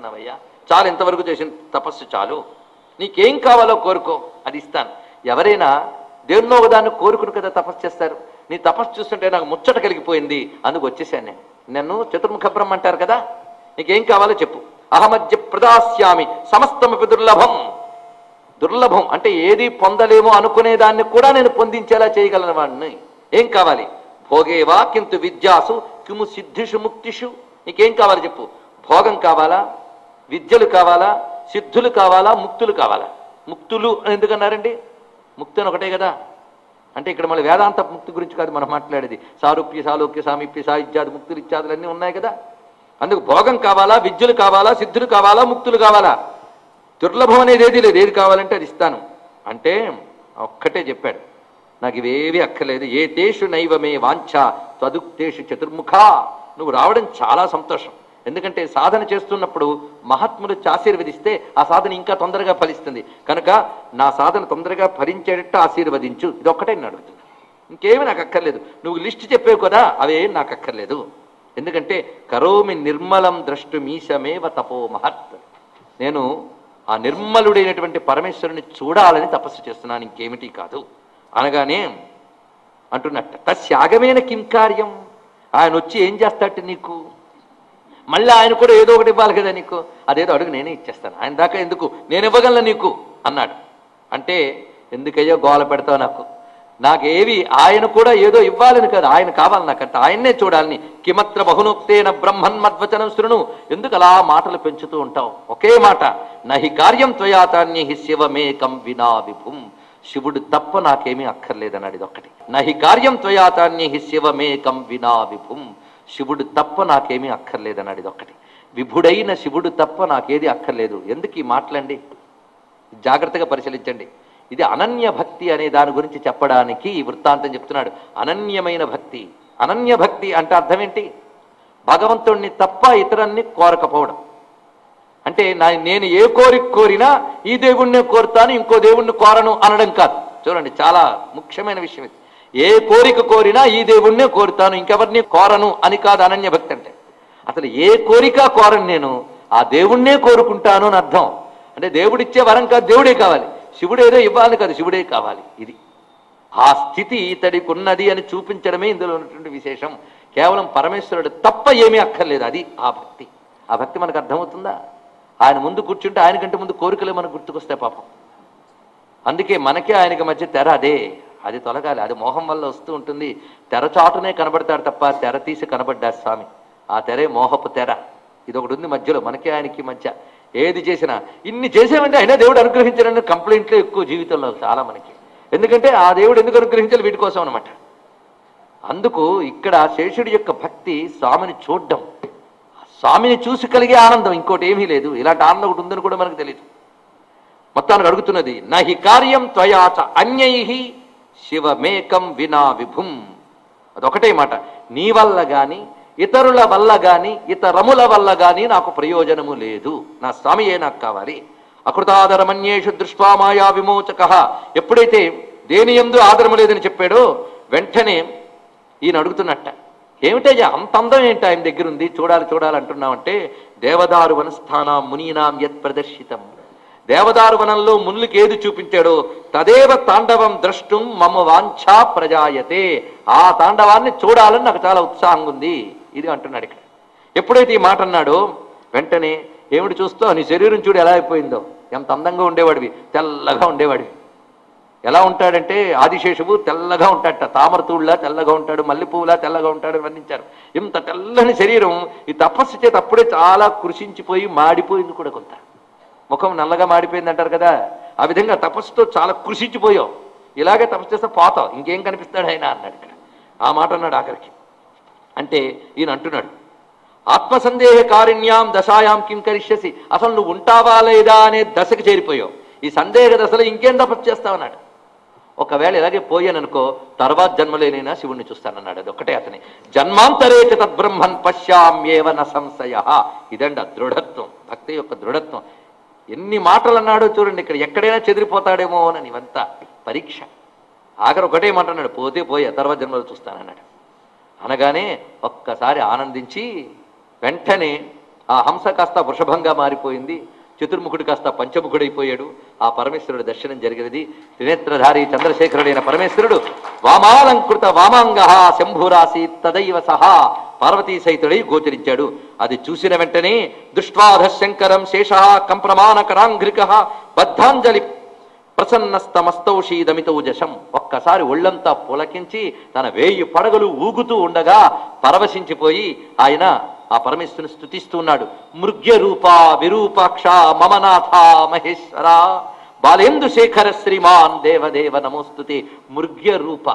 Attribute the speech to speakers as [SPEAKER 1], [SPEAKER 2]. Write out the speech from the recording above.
[SPEAKER 1] చేస్తున్నావయ్యా, చాలు ఇంతవరకు చేసిన తపస్సు చాలు, నీకేం కావాలో కోరుకో అది ఇస్తాను. ఎవరైనా దేన్నో ఒకదాన్ని కోరుకుని కదా తపస్సు చేస్తారు. నీ తపస్సు చూస్తుంటే నాకు ముచ్చట కలిగిపోయింది, అందుకు వచ్చేసాను నేను. నన్ను చతుర్ముఖ బ్రహ్మ అంటారు కదా, నీకేం కావాలో చెప్పు. అహమద్య ప్రదాస్యామి సమస్తమపి దుర్లభం. దుర్లభం అంటే ఏది పొందలేమో అనుకునేదాన్ని కూడా నేను పొందించేలా చేయగలను వాడిని. ఏం కావాలి? భోగేవా కింతు విద్యాసు కిము సిద్ధిషు ముక్తిషు. నీకేం కావాలి చెప్పు. భోగం కావాలా, విద్యలు కావాలా, సిద్ధులు కావాలా, ముక్తులు కావాలా? ముక్తులు ఎందుకన్నారండి? ముక్తి అని ఒకటే కదా. అంటే ఇక్కడ మళ్ళీ వేదాంత ముక్తి గురించి కాదు మనం మాట్లాడేది. సారూప్య సాలోక్య సామీప్య సాయుధ్యాది ముక్తులు ఇత్యాదులన్నీ ఉన్నాయి కదా. అందుకు భోగం కావాలా, విద్యలు కావాలా, సిద్ధులు కావాలా, ముక్తులు కావాలా? దుర్లభం అనేది ఏది లేదు, ఏది కావాలంటే అది ఇస్తాను అంటే ఒక్కటే చెప్పాడు, నాకు ఇవేవి అక్కర్లేదు. ఏ తేషు నైవమే వాంఛ తదుక్తేషు చతుర్ముఖ. నువ్వు రావడం చాలా సంతోషం. ఎందుకంటే సాధన చేస్తున్నప్పుడు మహాత్ములు ఆశీర్వదిస్తే ఆ సాధన ఇంకా తొందరగా ఫలిస్తుంది. కనుక నా సాధన తొందరగా ఫలించేటట్టు ఆశీర్వదించు. ఇది ఒక్కటే నేను అడుగుతున్నా, ఇంకేమీ నాకు అక్కర్లేదు. నువ్వు లిస్ట్ చెప్పేవు కదా, అవేం నాకు అక్కర్లేదు. ఎందుకంటే కరోమి నిర్మలం ద్రష్టుమీశమేవ తపో మహత్. నేను ఆ నిర్మలుడైనటువంటి పరమేశ్వరుని చూడాలని తపస్సు చేస్తున్నాను, ఇంకేమిటి కాదు అనగానే అంటున్నట్ట తస్యాగమైన కిం కార్యం. ఆయన వచ్చి ఏం చేస్తాట నీకు? మళ్ళీ ఆయన కూడా ఏదో ఒకటి ఇవ్వాలి కదా నీకు. అదేదో అడుగు, నేనే ఇచ్చేస్తాను. ఆయన దాకా ఎందుకు, నేను ఇవ్వగలను నీకు అన్నాడు. అంటే ఎందుకయ్యో గోల పెడతావు, నాకేవి ఆయన కూడా ఏదో ఇవ్వాలని కాదు, ఆయన కావాలి నాకంటే, ఆయన్నే చూడాలని. కిమత్ర బహునోక్తేన బ్రహ్మన్ మద్వచనం శృణు. ఎందుకు అలా మాటలు పెంచుతూ ఉంటావు? ఒకే మాట, నహి కార్యం త్వయాతాన్యహి శివమేకం వినా విభుం. శివుడు తప్ప నాకేమీ అక్కర్లేదన్నాడు. ఇది ఒక్కటి. నహి కార్యం త్వయాతాన్యహి శివమేకం వినా విభుం. శివుడు తప్ప నాకేమీ అక్కర్లేదన్నాడు. ఇది ఒక్కటి. విభుడైన శివుడు తప్ప నాకేది అక్కర్లేదు. ఎందుకు ఈ మాటలండి? జాగ్రత్తగా పరిశీలించండి. ఇది అనన్య భక్తి అనే దాని గురించి చెప్పడానికి ఈ వృత్తాంతం చెప్తున్నాడు. అనన్యమైన భక్తి. అనన్య భక్తి అంటే అర్థం ఏంటి? భగవంతుణ్ణి తప్ప ఇతరుల్ని కోరకపోవడం. అంటే నేను ఏ కోరిక కోరినా ఈ దేవుణ్ణే కోరుతాను, ఇంకో దేవుణ్ణి కోరను అనడం కాదు. చూడండి, చాలా ముఖ్యమైన విషయం ఇది. ఏ కోరిక కోరినా ఈ దేవుణ్ణే కోరుతాను, ఇంకెవరిని కోరను అని కాదు అనన్య భక్తి అంటే. అసలు ఏ కోరిక కోరను, నేను ఆ దేవుణ్ణే కోరుకుంటాను అని అర్థం. అంటే దేవుడిచ్చే వరం కాదు, దేవుడే కావాలి. శివుడు ఏదో ఇవ్వాలి కాదు, శివుడే కావాలి. ఇది ఆ స్థితి ఇతడికి ఉన్నది అని చూపించడమే ఇందులో ఉన్నటువంటి విశేషం. కేవలం పరమేశ్వరుడు తప్ప ఏమీ అక్కర్లేదు. అది ఆ భక్తి. ఆ భక్తి మనకు అర్థమవుతుందా? ఆయన ముందు కూర్చుంటే ఆయనకంటే ముందు కోరికలే మనకు గుర్తుకొస్తాయి పాపం. అందుకే మనకే ఆయనకి మధ్య తెర అదే. అది తొలగాలి. అది మోహం వల్ల వస్తూ ఉంటుంది. తెరచాటునే కనబడతాడు తప్ప తెర తీసి కనబడ్డాడు స్వామి. ఆ తెరే మోహపు తెర. ఇది ఒకటి ఉంది మధ్యలో, మనకి ఆయనకి మధ్య. ఏది చేసినా ఇన్ని చేసామంటే అయినా దేవుడు అనుగ్రహించాలని కంప్లైంట్లు ఎక్కువ జీవితంలో చాలా మనకి. ఎందుకంటే ఆ దేవుడు ఎందుకు అనుగ్రహించాలి? వీటి కోసం అనమాట. అందుకు ఇక్కడ శేషుడి యొక్క భక్తి స్వామిని చూడడం, స్వామిని చూసి కలిగే ఆనందం, ఇంకోటి ఏమీ లేదు. ఇలాంటి ఆనందం ఒకటి ఉందని కూడా మనకు తెలియదు. మొత్తానికి అడుగుతున్నది, నహి కార్యం త్వయాచ అన్యైః శివమేకం వినా విభుం. అదొకటే మాట. నీ వల్ల గాని ఇతరుల వల్ల గాని ఇతరముల వల్ల గాని నాకు ప్రయోజనము లేదు. నా స్వామియే నాకు కావాలి. అకృతాదరమన్యేషు దృష్ట్వా మాయా విమోచక. ఎప్పుడైతే దేని యందు ఆదరము లేదని చెప్పాడో వెంటనే ఈయన అడుగుతున్నట్ట, ఏమిటయ్యా అంత అందం ఏంటి ఆయన దగ్గర ఉంది, చూడాలి చూడాలి అంటున్నామంటే, దేవదారు వనస్థానం మునీనాం యత్ ప్రదర్శితం. దేవదారు వనంలో మునులకి ఏది చూపించాడో తదేవ తాండవం ద్రష్టుం మమ వాంఛా ప్రజాయతే. ఆ తాండవాన్ని చూడాలని నాకు చాలా ఉత్సాహంగా ఉంది. ఇది అంటున్నాడు ఇక్కడ. ఎప్పుడైతే ఈ మాట అన్నాడో వెంటనే ఏమిటి చూస్తావు, నీ శరీరం చూడు ఎలా అయిపోయిందో. ఎంత అందంగా ఉండేవాడివి, తెల్లగా ఉండేవాడివి. ఎలా ఉంటాడంటే ఆదిశేషువు తెల్లగా ఉంటాడట, తామరతూళ్ళ తెల్లగా ఉంటాడు, మల్లెపువ్వులా తెల్లగా ఉంటాడు వర్ణించారు. ఇంత తెల్లని శరీరం ఈ తపస్సు చేత అప్పుడే చాలా కృషించిపోయి మాడిపోయింది కూడా. కొంత ముఖం నల్లగా మాడిపోయింది అంటారు కదా, ఆ విధంగా తపస్సుతో చాలా కృషించిపోయావు. ఇలాగే తపస్సు చేస్తే పోతావు, ఇంకేం కనిపిస్తాడు ఆయన అన్నాడు ఇక్కడ. ఆ మాట అన్నాడు ఆఖరికి. అంటే ఈయన అంటున్నాడు, ఆత్మసందేహ కారుణ్యాం దశాయాం కిం కరిష్యసి. అసలు నువ్వు ఉంటావా లేదా అనే దశకు చేరిపోయావు. ఈ సందేహ దశలో ఇంకేం తపస్సు చేస్తావన్నాడు. ఒకవేళ ఇలాగే పోయాననుకో తర్వాత జన్మలేనైనా శివుణ్ణి చూస్తానన్నాడు. అది ఒకటే అతని జన్మాంతరేచ తద్బ్రహ్మన్ పశ్యామ్యేవ న సంశయ. ఇదండి ఆ దృఢత్వం, భక్తి యొక్క దృఢత్వం. ఎన్ని మాటలు అన్నాడో చూడండి ఇక్కడ. ఎక్కడైనా చెదిరిపోతాడేమో అని ఇవంతా పరీక్ష. ఆఖరి ఒకటే మాట అన్నాడు, పోతే పోయా తర్వాత జన్మలో చూస్తానన్నాడు. అనగానే ఒక్కసారి ఆనందించి వెంటనే ఆ హంస కాస్త వృషభంగా మారిపోయింది, చతుర్ముఖుడు కాస్త పంచముఖుడైపోయాడు. ఆ పరమేశ్వరుడు దర్శనం జరిగినది. త్రినేత్రధారి చంద్రశేఖరుడైన పరమేశ్వరుడు వామాలంకృత వామాంగ శంభురాసి తదైవ సహా పార్వతీ సహితుడై గోచరించాడు. అది చూసిన వెంటనే దృష్ట్వాధ శంకరం శేష కంప్రమాణకరాంఘ్రిక బద్ధాంజలి ప్రసన్నస్తమస్తౌషీదమితౌజశం. ఒక్కసారి ఒళ్ళంతా పులకించి తన 1000 పడగలు ఊగుతూ ఉండగా పరవశించిపోయి ఆయన ఆ పరమేశ్వరుని స్తుతిస్తూ ఉన్నాడు. మృగ్య రూప విరూపాక్ష మమనాథ మహేశ్వర బాలేందు శేఖర శ్రీమాన్ దేవదేవ నమోస్తుతే. మృగ్య రూప